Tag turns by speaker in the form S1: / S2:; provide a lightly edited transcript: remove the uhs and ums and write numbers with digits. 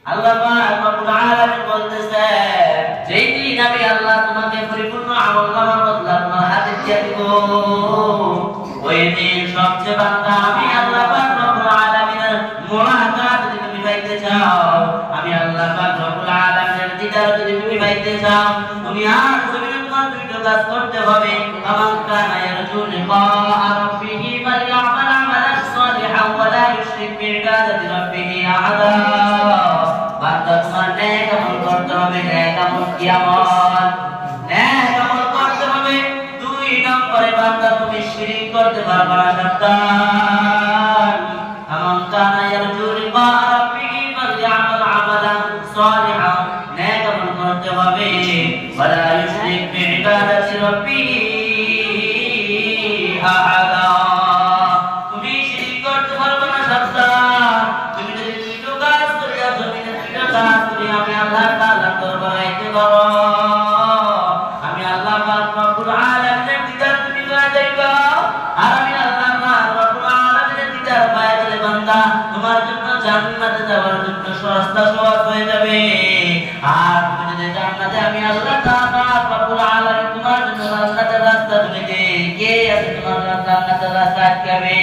S1: আল্লাহ পাক রব্বুল আলামিন বলতেছেন, যেই দিন আমি আল্লাহ তোমাকে পরিপূর্ণ আমলনামা বদলা তোমার হাতে দিয়ে দিব, ওই দিন সবচেয়ে বান্দা আমি আল্লাহ পাক রব্বুল আলামিনের মুলাকাত যদি তুমি পাইতে চাও, আমি আল্লাহ পাক রব্বুল আলামিনের দিদার যদি তুমি পাইতে চাও, তুমি আর জমিনে তোমার দুইটা কাজ করতে হবে। আমান কানা ইয়ারজু লিকা রাব্বিহি ফালইআমাল আমালান সালিহান ওয়া লা ইউশরিক বিইবাদাতি রাব্বিহি আহাদা। বান্দা তোমার নেক আমল করতে হবে। নেক আমল কি আমল? নেক আমল করতে হবে। 2 নম্বরে বান্দা তুমি শিরক করতে পারবে না, সাবধান। আমান কানা ইয়ারজু লিকা রাব্বিহি ফালইআমাল আমালান সালিহান, নেক আমল করতে হবে। ওয়া লা ইউশরিক বিইবাদাতি রাব্বিহি আহাদা। তুমি শিরক করতে পারবে না, সাবধান। তুমি যদি দুটো কাজ করিয়া জমিনে দুটো কাজ করি আমি আল্লাহ তাআলার দরবারে আইতে পারো, আমি আল্লাহ পাক রব্বুল আলামিনের দিদার তুমি পেয়ে যাইবা। আর আমি আল্লাহ পাক রব্বুল আলামিনের দিদার পেয়ে গেলে বান্দা তোমার জন্য জান্নাতে যাওয়ার জন্য রাস্তা সহজ হয়ে যাবে। আর তুমি যদি জান্নাতে আমি আল্লাহ তাআলা রব্বুল আলামিন তোমার জন্য জান্নাতের রাস্তা তুমি দে, কে আছে তোমার জান্নাতের রাস্তা আটকাবে?